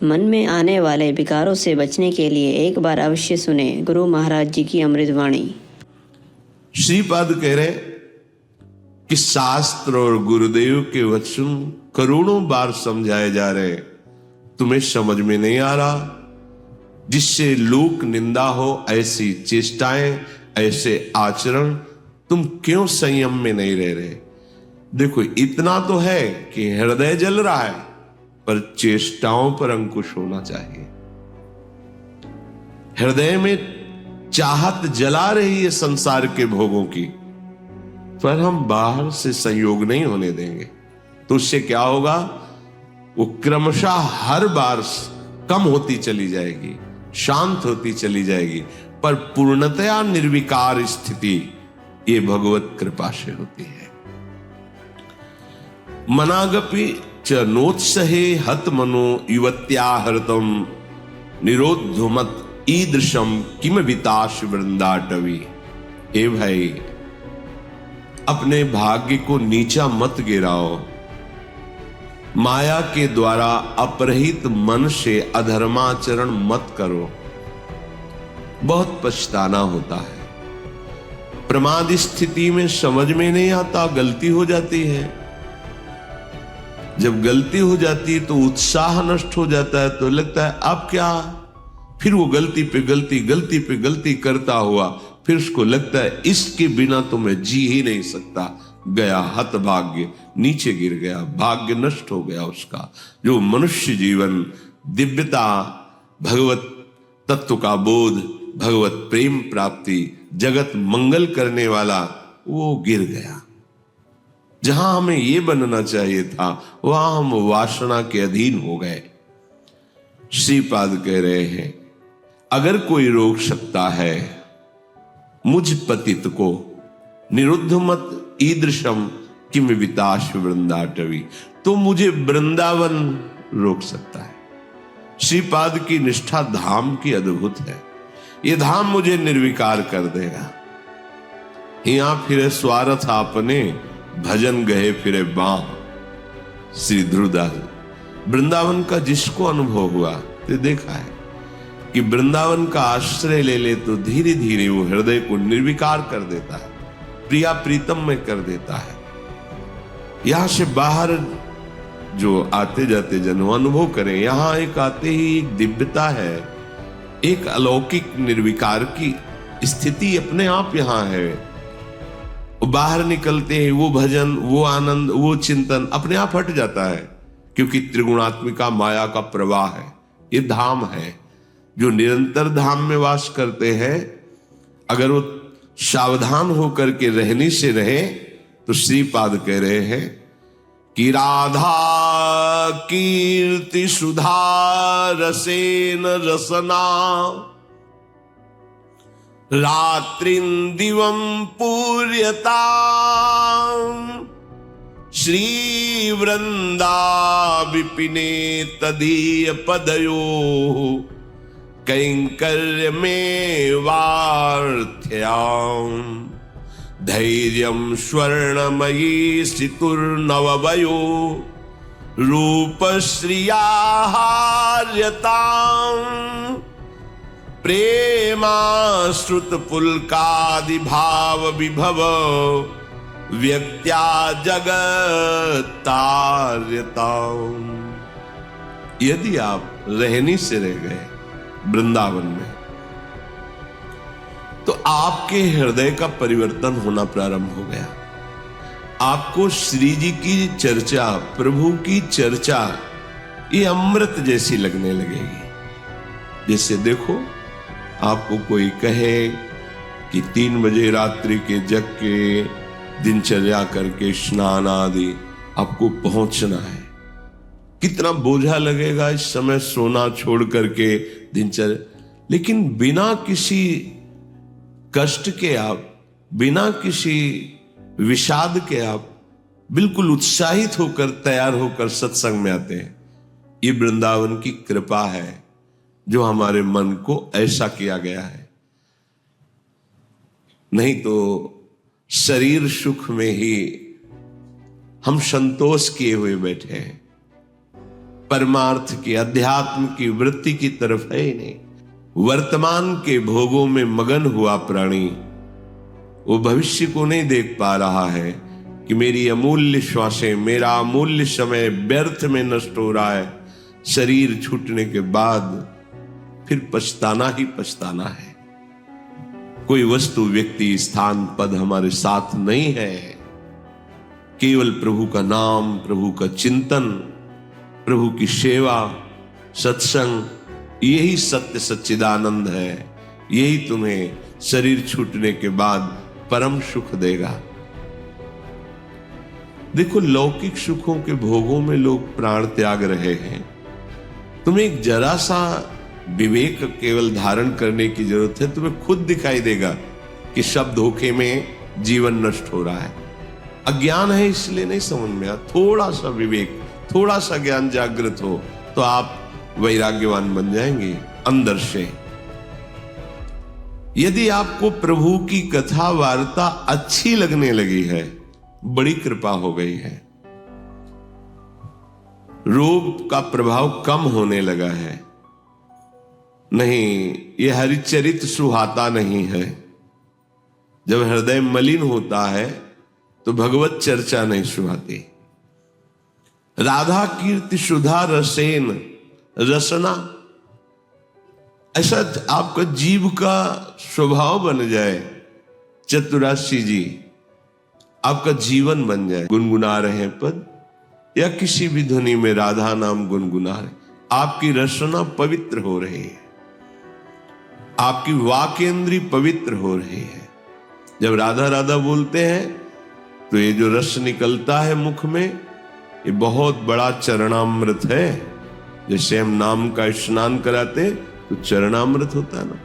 मन में आने वाले विकारों से बचने के लिए एक बार अवश्य सुने गुरु महाराज जी की अमृतवाणी। श्रीपाद कह रहे कि शास्त्र और गुरुदेव के वचन करोड़ों बार समझाए जा रहे, तुम्हें समझ में नहीं आ रहा। जिससे लोक निंदा हो ऐसी चेष्टाएं, ऐसे आचरण, तुम क्यों संयम में नहीं रह रहे? देखो, इतना तो है कि हृदय जल रहा है, पर चेष्टाओं पर अंकुश होना चाहिए। हृदय में चाहत जला रही है संसार के भोगों की, पर हम बाहर से संयोग नहीं होने देंगे। तो उससे क्या होगा? वो क्रमशः हर बार कम होती चली जाएगी, शांत होती चली जाएगी, पर पूर्णतया निर्विकार स्थिति ये भगवत कृपा से होती है। मनागपि च नोत्सहे हत मनो युवत्या हृतम निरोधुमत ईदृशम किम विताश वृंदाटवी। हे भाई, अपने भाग्य को नीचा मत गिराओ। माया के द्वारा अपरहित मन से अधर्माचरण मत करो, बहुत पछताना होता है। प्रमाद स्थिति में समझ में नहीं आता, गलती हो जाती है। जब गलती हो जाती है तो उत्साह नष्ट हो जाता है, तो लगता है अब क्या, फिर वो गलती पे गलती, गलती पे गलती करता हुआ, फिर उसको लगता है इसके बिना तो मैं जी ही नहीं सकता। गया हतभाग्य, नीचे गिर गया, भाग्य नष्ट हो गया उसका। जो मनुष्य जीवन, दिव्यता, भगवत तत्व का बोध, भगवत प्रेम प्राप्ति, जगत मंगल करने वाला, वो गिर गया। जहां हमें ये बनना चाहिए था, वहां हम वासना के अधीन हो गए। श्रीपाद कह रहे हैं, अगर कोई रोक सकता है मुझ पतित को, निरुद्ध मत ईदृशम किम विताश वृंदाटवी, तो मुझे वृंदावन रोक सकता है। श्रीपाद की निष्ठा धाम की अद्भुत है। ये धाम मुझे निर्विकार कर देगा। यहां फिरे स्वार्थ आपने, भजन गए फिरे बाह। श्री ध्रुवदास। वृंदावन का जिसको अनुभव हुआ तो देखा है कि वृंदावन का आश्रय ले ले तो धीरे धीरे वो हृदय को निर्विकार कर देता है, प्रिया प्रीतम में कर देता है। यहां से बाहर जो आते जाते जन अनुभव करें, यहां एक आते ही एक दिव्यता है, एक अलौकिक निर्विकार की स्थिति अपने आप यहां है। बाहर निकलते हैं वो भजन, वो आनंद, वो चिंतन अपने आप हट जाता है, क्योंकि त्रिगुणात्मिका माया का प्रवाह है। ये धाम है। जो निरंतर धाम में वास करते हैं, अगर वो सावधान होकर के रहने से रहे, तो श्रीपाद कह रहे हैं कि राधा कीर्ति सुधा रसेन रसना, रात्रिं दिवं पूर्यता, श्री वृंदा विपिने तदीय पदयो, कैंकर्य में वार्थ्याम, धैर्यं स्वर्णमयी सितुर्नववयो, रूपश्रिया हार्यताम्, प्रेमाश्रुत पुलकादि भाव विभव, व्यक्त्या जगत्तार्यताम्। यदि आप रहनी से रह गए वृंदावन में, तो आपके हृदय का परिवर्तन होना प्रारंभ हो गया। आपको श्री जी की चर्चा, प्रभु की चर्चा, ये अमृत जैसी लगने लगेगी। जैसे देखो, आपको कोई कहे कि 3 बजे रात्रि के जग के दिनचर्या करके स्नान आदि आपको पहुंचना है, कितना बोझा लगेगा इस समय सोना छोड़ करके दिनचर्या। लेकिन बिना किसी कष्ट के आप, बिना किसी विषाद के आप बिल्कुल उत्साहित होकर, तैयार होकर सत्संग में आते हैं। ये वृंदावन की कृपा है जो हमारे मन को ऐसा किया गया है। नहीं तो शरीर सुख में ही हम संतोष किए हुए बैठे हैं। परमार्थ की, अध्यात्म की वृत्ति की तरफ है ही नहीं। वर्तमान के भोगों में मगन हुआ प्राणी वो भविष्य को नहीं देख पा रहा है कि मेरी अमूल्य श्वासें, मेरा अमूल्य समय व्यर्थ में नष्ट हो रहा है। शरीर छूटने के बाद फिर पछताना ही पछताना है। कोई वस्तु, व्यक्ति, स्थान, पद हमारे साथ नहीं है। केवल प्रभु का नाम, प्रभु का चिंतन, प्रभु की सेवा, सत्संग, यही सत्य सच्चिदानंद है। यही तुम्हें शरीर छूटने के बाद परम सुख देगा। देखो, लौकिक सुखों के भोगों में लोग प्राण त्याग रहे हैं। तुम्हें एक जरा सा विवेक केवल धारण करने की जरूरत है। तुम्हें खुद दिखाई देगा कि सब धोखे में जीवन नष्ट हो रहा है। अज्ञान है इसलिए नहीं समझ में आता। थोड़ा सा विवेक, थोड़ा सा ज्ञान जागृत हो तो आप वैराग्यवान बन जाएंगे अंदर से। यदि आपको प्रभु की कथा वार्ता अच्छी लगने लगी है, बड़ी कृपा हो गई है। रोग का प्रभाव कम होने लगा है। नहीं, यह हरिचरित सुहाता नहीं है। जब हृदय मलिन होता है तो भगवत चर्चा नहीं सुहाती। राधा कीर्ति सुधा रसेन रसना, ऐसा आपका जीव का स्वभाव बन जाए। चतुराशी जी, आपका जीवन बन जाए। गुनगुना रहे पद या किसी भी ध्वनि में राधा नाम गुनगुना रहे, आपकी रसना पवित्र हो रही है, आपकी वाकेंद्री पवित्र हो रही है। जब राधा राधा बोलते हैं तो ये जो रस निकलता है मुख में, ये बहुत बड़ा चरणामृत है। जैसे हम नाम का स्नान कराते तो चरणामृत होता है ना,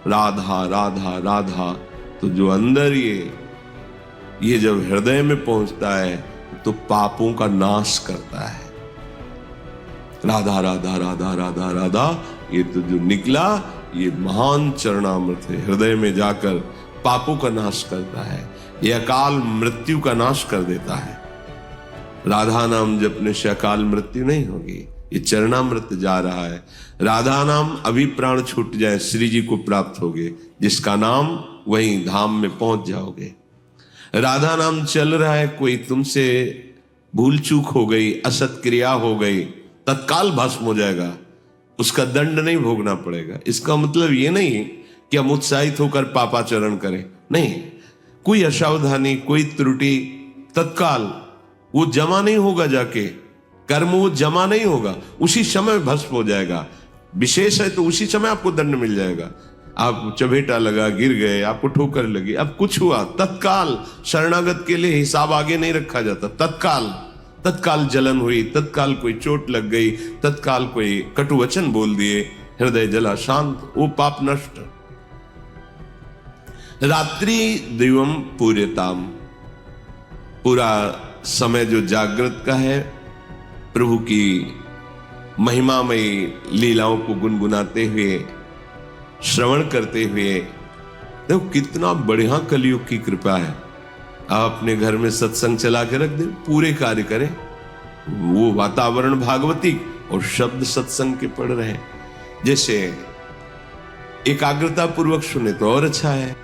राधा राधा राधा। तो जो अंदर ये जब हृदय में पहुंचता है तो पापों का नाश करता है। राधा राधा राधा राधा राधा, ये तो जो निकला ये महान चरणामृत है। हृदय में जाकर पापों का नाश करता है, ये अकाल मृत्यु का नाश कर देता है। राधा नाम जपने से अकाल मृत्यु नहीं होगी, ये चरणामृत जा रहा है। राधा नाम अभी प्राण छूट जाए श्री जी को प्राप्त होगे, जिसका नाम वहीं धाम में पहुंच जाओगे। राधा नाम चल रहा है, कोई तुमसे भूल चूक हो गई, असत क्रिया हो गई, तत्काल भस्म हो जाएगा, उसका दंड नहीं भोगना पड़ेगा। इसका मतलब ये नहीं कि हम उत्साहित होकर पापाचरण करें, नहीं। कोई असावधानी, कोई त्रुटि, तत्काल वो जमा नहीं होगा, जाके कर्म वो जमा नहीं होगा, उसी समय भस्म हो जाएगा। विशेष है तो उसी समय आपको दंड मिल जाएगा। आप चबेटा लगा, गिर गए, आपको ठोकर लगी, अब कुछ हुआ, तत्काल शरणागत के लिए हिसाब आगे नहीं रखा जाता। तत्काल जलन हुई, तत्काल कोई चोट लग गई, तत्काल कोई कटु वचन बोल दिए, हृदय जला शांत, वो पाप नष्ट। रात्रि दिवम पूर्यताम, पूरा समय जो जागृत का है, प्रभु की महिमामयी लीलाओं को गुनगुनाते हुए, श्रवण करते हुए। देखो कितना बढ़िया कलयुग की कृपा है। आप अपने घर में सत्संग चला के रख दें, पूरे कार्य करें, वो वातावरण भागवतिक और शब्द सत्संग के पढ़ रहे हैं। जैसे एकाग्रता पूर्वक सुने तो और अच्छा है।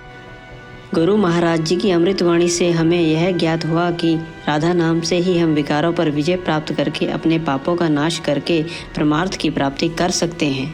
गुरु महाराज जी की अमृतवाणी से हमें यह ज्ञात हुआ कि राधा नाम से ही हम विकारों पर विजय प्राप्त करके अपने पापों का नाश करके परमार्थ की प्राप्ति कर सकते हैं।